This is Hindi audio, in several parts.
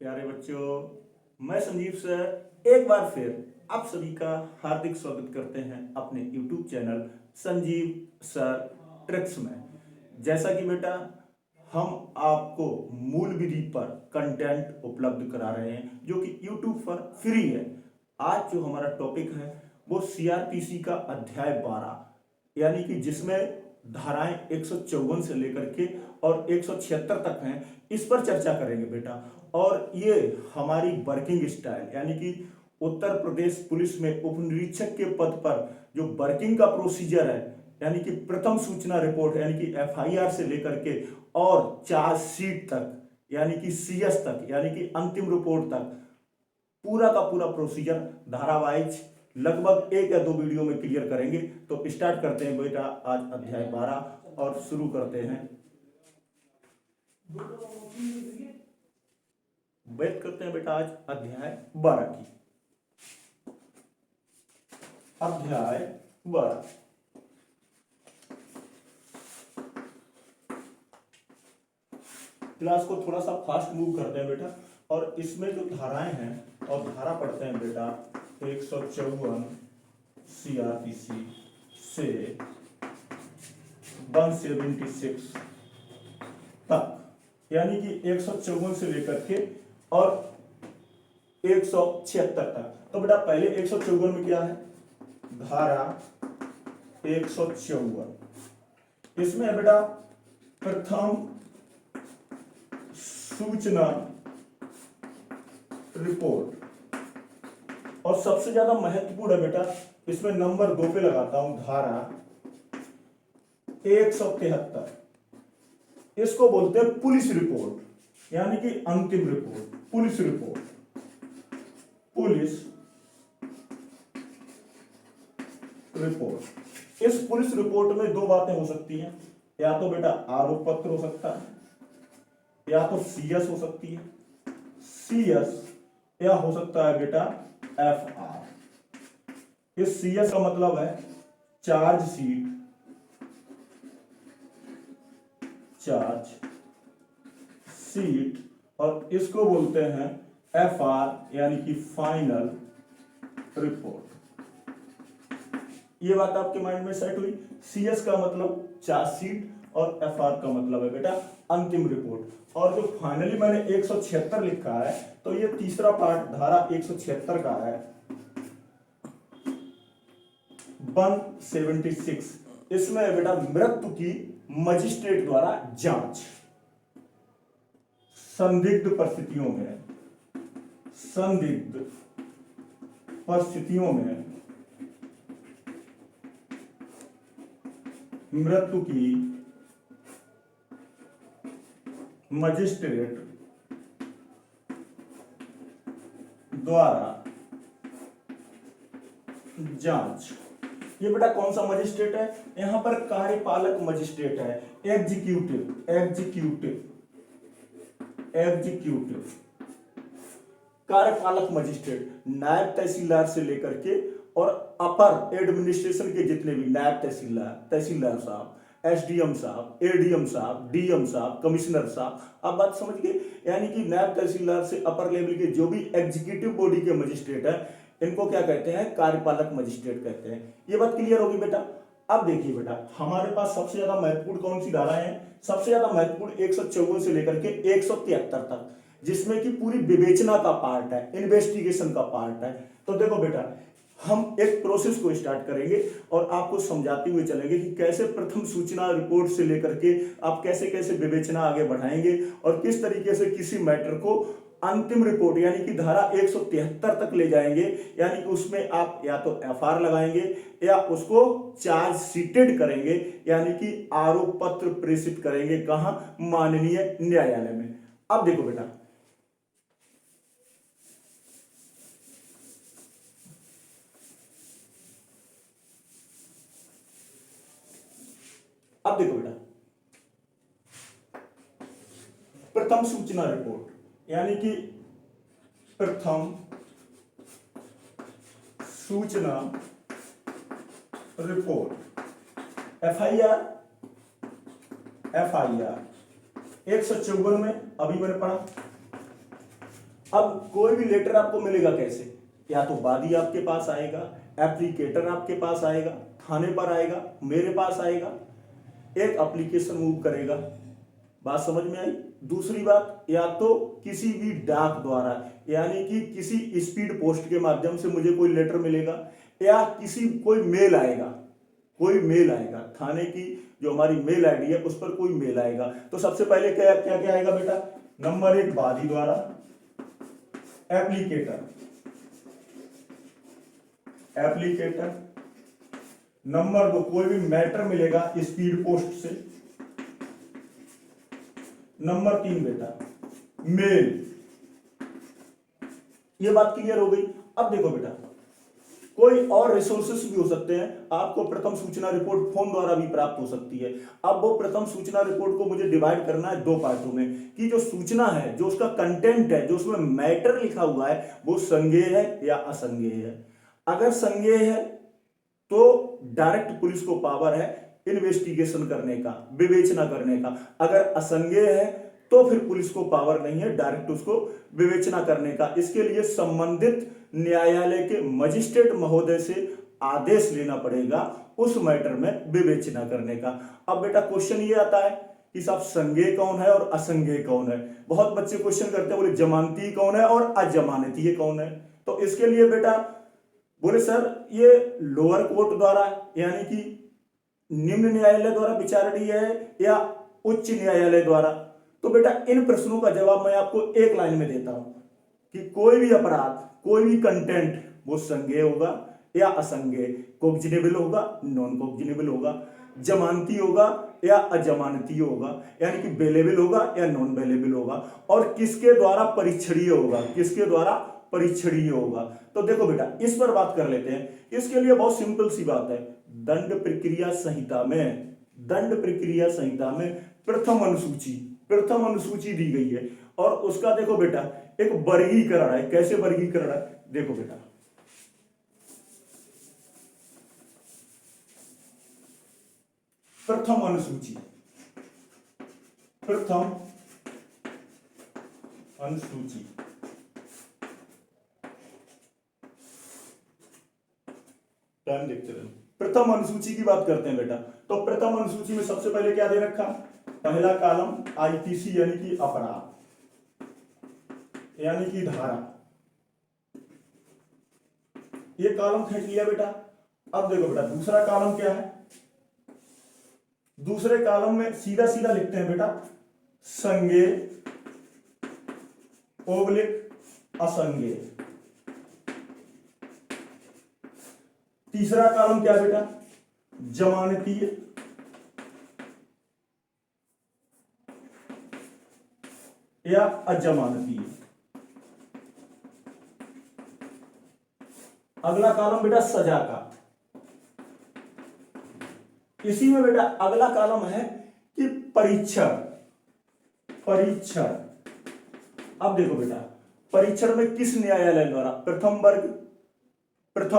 प्यारे बच्चों, मैं संजीव सर एक बार फिर आप सभी का हार्दिक स्वागत करते हैं अपने YouTube channel Sanjeev sir tricks में। जैसा कि बेटा हम आपको मूल विधि पर कंटेंट उपलब्ध करा रहे हैं जो कि YouTube पर फ्री है। आज जो हमारा टॉपिक है वो CRPC का अध्याय 12 यानी कि जिसमें धाराएं 154 से लेकर के और 176 तक हैं, इस पर चर्चा करेंगे बेटा। और ये हमारी वर्किंग स्टाइल यानी कि उत्तर प्रदेश पुलिस में उप निरीक्षक के पद पर जो वर्किंग का प्रोसीजर है यानी कि प्रथम सूचना रिपोर्ट यानी कि FIR से लेकर के और चार्जशीट तक यानी कि CS तक यानी कि अंतिम रिपोर्ट तक पूरा का पूरा प्रोसीजर धारावाहिक लगभग 1 या 2 वीडियो में क्लियर करेंगे। तो स्टार्ट करते हैं बेटा आज अध्याय 12 और शुरू करते हैं बेटा आज अध्याय 12 की। अध्याय 12 क्लास को थोड़ा सा फास्ट मूव करते हैं बेटा। और इसमें जो धाराएं हैं और धारा पढ़ते हैं बेटा 154 CRPC से 176 तक यानी कि 154 से लेकर के और 176 तक। तो बेटा पहले 154 में क्या है, धारा 154, इसमें है बेटा प्रथम सूचना रिपोर्ट। और सबसे ज्यादा महत्वपूर्ण है बेटा, इसमें नंबर 2 पे लगाता हूं, धारा 173, इसको बोलते हैं पुलिस रिपोर्ट यानी कि अंतिम report. Police report, police report. इस पुलिस रिपोर्ट में 2 बातें हो सकती हैं, या तो बेटा आरोप पत्र हो सकता है या तो CS हो सकती है, CS या हो सकता है बेटा FR। इस CS का मतलब है चार्जशीट, चार्ज शीट, और इसको बोलते हैं FR यानी कि फाइनल रिपोर्ट। ये बात आपके माइंड में सेट हुई। CS का मतलब चार्जशीट और FR का मतलब है बेटा अंतिम रिपोर्ट। और जो फाइनली मैंने 176 लिखा है तो ये तीसरा पार्ट धारा 176 का है 176। इसमें है बेटा मृत्यु की मजिस्ट्रेट द्वारा जांच। संदिग्ध परिस्थितियों में, संदिग्ध परिस्थितियों में मृत्यु की मजिस्ट्रेट द्वारा जांच। ये बेटा कौन सा मजिस्ट्रेट है, यहां पर कार्यपालक मजिस्ट्रेट है, एग्जीक्यूटिव, एग्जीक्यूटिव, एग्जीक्यूटिव कार्यपालक मजिस्ट्रेट। नायब तहसीलदार से लेकर के और अपर एडमिनिस्ट्रेशन के जितने भी नायब तहसीलदार, तहसीलदार साहब, SDM साहब, ADM साहब, DM साहब, कमिश्नर साहब, आप बात समझ गए। यानी कि नायब तहसीलदार से अपर लेवल के जो भी एग्जीक्यूटिव बॉडी के मजिस्ट्रेट है इनको क्या कहते हैं, कार्यपालक मजिस्ट्रेट कहते हैं। ये बात क्लियर होगी बेटा। अब देखिए बेटा हमारे पास सबसे ज्यादा महत्वपूर्ण कौन सी धाराएं हैं, सबसे ज्यादा महत्वपूर्ण 154 से लेकर के 173 तक, जिसमें कि पूरी विवेचना का पार्ट है, इन्वेस्टिगेशन का पार्ट है। तो देखो बेटा हम एक प्रोसेस को स्टार्ट करेंगे और आपको समझाते हुए चलेंगे कि कैसे प्रथम सूचना रिपोर्ट से लेकर के आप कैसे कैसे विवेचना आगे बढ़ाएंगे और किस तरीके से किसी मैटर को अंतिम रिपोर्ट यानी कि धारा 173 तक ले जाएंगे। यानी कि उसमें आप या तो FR लगाएंगे या उसको चार्ज शीटेड करेंगे यानी कि आरोप पत्र प्रेषित करेंगे। कहां, माननीय न्यायालय में। अब देखो बेटा अब देखो बेटा प्रथम सूचना रिपोर्ट यानी कि प्रथम सूचना रिपोर्ट, FIR 154 में अभी मैंने पढ़ा अब कोई भी लेटर आपको मिलेगा कैसे, या तो वादी आपके पास आएगा, एप्लीकेटर आपके पास आएगा, थाने पर आएगा, मेरे पास आएगा, एक एप्लीकेशन मूव करेगा। बात समझ में आई। दूसरी बात, या तो किसी भी डाक द्वारा यानी कि किसी स्पीड पोस्ट के माध्यम से मुझे कोई लेटर मिलेगा, या कोई मेल आएगा, कोई मेल आएगा थाने की जो हमारी मेल आईडी है उस पर कोई मेल आएगा। तो सबसे पहले क्या क्या क्या आएगा बेटा, नंबर 1 वादी द्वारा, एप्लीकेटर, नंबर 2 कोई भी मैटर मिलेगा स्पीड पोस्ट से, नंबर 3 बेटा मेल। ये बात क्लियर हो गई। अब देखो बेटा, कोई और रिसोर्सेस भी हो सकते हैं। आपको प्रथम सूचना रिपोर्ट फोन द्वारा भी प्राप्त हो सकती है। अब वो प्रथम सूचना रिपोर्ट को मुझे डिवाइड करना है 2 पार्टों में, कि जो सूचना है, जो उसका कंटेंट है, जो उसमें मैटर लिखा हुआ है, वो संज्ञेय है या असंज्ञेय है। अगर संज्ञेय है तो डायरेक्ट पुलिस को पावर है इन्वेस्टिगेशन करने का, विवेचना करने का। अगर असंज्ञेय है तो फिर पुलिस को पावर नहीं है डायरेक्ट उसको विवेचना करने का। इसके लिए संबंधित न्यायालय के मजिस्ट्रेट महोदय से आदेश लेना पड़ेगा उस मैटर में विवेचना करने का। अब बेटा क्वेश्चन ये आता है कि साहब संज्ञेय कौन है और असंज्ञेय कौन है। बहुत बच्चे क्वेश्चन करते हैं, बोले जमानती कौन है और अजमानती कौन है। तो इसके लिए बेटा बोले सर ये लोअर कोर्ट द्वारा यानी कि निम्न न्यायालय द्वारा विचारणीय है या उच्च न्यायालय द्वारा। तो बेटा इन प्रश्नों का जवाब मैं आपको एक लाइन में देता हूं कि कोई भी अपराध, कोई भी कंटेंट वो संज्ञेय होगा या असंज्ञेय, कोग्जिनेबल होगा, नॉन कोग्जिनेबल होगा, जमानती होगा या अजमानती होगा, यानी कि बेलेबल होगा या नॉन बेलेबल होगा, और किसके द्वारा परीक्षणीय होगा, किसके द्वारा परीक्षणीय होगा। तो देखो बेटा इस पर बात कर लेते हैं। इसके लिए बहुत सिंपल सी बात है, दंड प्रक्रिया संहिता में प्रथम अनुसूची दी गई है, और उसका देखो बेटा एक वर्गीकरण है। कैसे वर्गीकरण है, देखो बेटा प्रथम अनुसूची टाइम देखते रहो। प्रथम अनुसूची की बात करते हैं बेटा। तो प्रथम अनुसूची में सबसे पहले क्या दे रखा, पहला कॉलम आईपीसी यानी कि अपराध यानी कि धारा, ये कॉलम खींच लिया बेटा। अब देखो बेटा दूसरा कॉलम क्या है, दूसरे कॉलम में सीधा सीधा लिखते हैं बेटा संज्ञेय ओब्लिक असंज्ञेय। तीसरा कॉलम क्या बेटा, जमानतीय या अजमानतीय। अगला कॉलम बेटा सजा का। इसी में बेटा अगला कॉलम है कि परीक्षण। अब देखो बेटा परीक्षण में किस न्यायालय द्वारा, प्रथम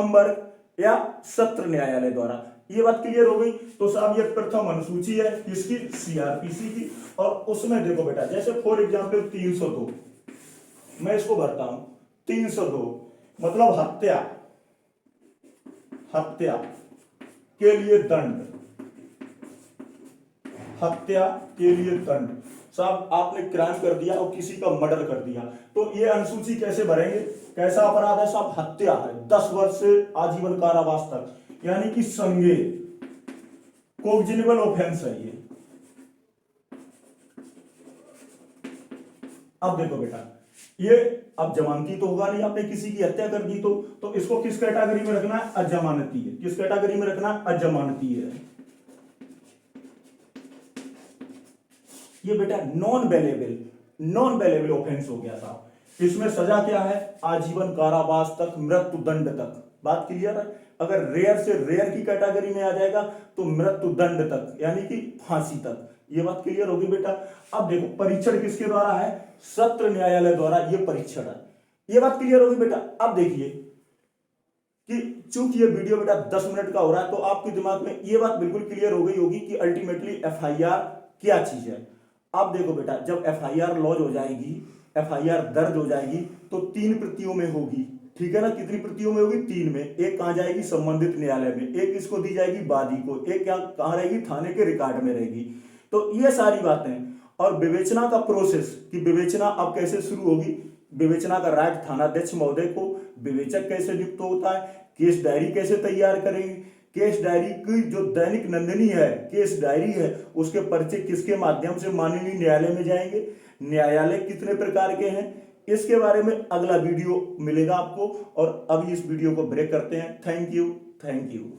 वर्ग या सत्र न्यायालय द्वारा। ये बात क्लियर हो गई। तो साहब ये प्रथम अनुसूची है किसकी, सीआरपीसी की। और उसमें देखो बेटा जैसे फॉर एग्जांपल 302 मैं इसको भरता हूं, 302 मतलब हत्या के लिए दंड, साहब आपने क्राइम कर दिया और किसी का मर्डर कर दिया, तो ये अनुसूची कैसे भरेंगे, कैसा अपराध है साहब, हत्या है, 10 वर्ष से आजीवन कारावास तक, यानी कि संज्ञेय कोग्जिनेबल ऑफेंस है ये। अब देखो बेटा ये अब जमानती तो होगा नहीं, आपने किसी की हत्या कर दी तो इसको किस कैटेगरी में रखना है, अजमानती है। किस कैटेगरी में रखना है, अजमानती है। ये बेटा नॉन बेलेबल ऑफेंस हो गया साहब। इसमें सजा क्या है, आजीवन कारावास तक, मृत्यु दंड तक। बात क्लियर है। अगर रेयर से रेयर की कैटेगरी में आ जाएगा तो मृत्यु दंड तक यानी कि फांसी तक। ये बात क्लियर होगी बेटा। अब देखो परीक्षण किसके द्वारा है, सत्र न्यायालय द्वारा ये परीक्षण है। ये बात क्लियर होगी बेटा। अब देखिए कि चूंकि ये वीडियो बेटा 10 मिनट का हो रहा है तो आपके दिमाग में ये बात बिल्कुल क्लियर हो गई होगी कि अल्टीमेटली एफआईआर क्या चीज है। अब देखो बेटा जब एफआईआर लॉन्च हो जाएगी, एफआईआर दर्ज हो जाएगी तो 3 प्रतियों में होगी, ठीक है ना। कितनी प्रतियों में होगी? 3 में। एक कहाँ जाएगी? संबंधित न्यायालय में, एक इसको दी जाएगी वादी को, एक कहाँ रहेगी? थाने के रिकॉर्ड में रहेगी। तो ये सारी बातें। और विवेचना का प्रोसेस कि विवेचना अब कैसे शुरू होगी, विवेचना का राइट थानाध्यक्ष महोदय को, विवेचक कैसे नियुक्त होता है, केस डायरी कैसे तैयार करेंगे, केस डायरी की जो दैनिक नंदिनी है, केस डायरी है, उसके पर्चे किसके माध्यम से माननीय न्यायालय में जाएंगे, न्यायालय कितने प्रकार के हैं, इसके बारे में अगला वीडियो मिलेगा आपको। और अभी इस वीडियो को ब्रेक करते हैं। Thank you.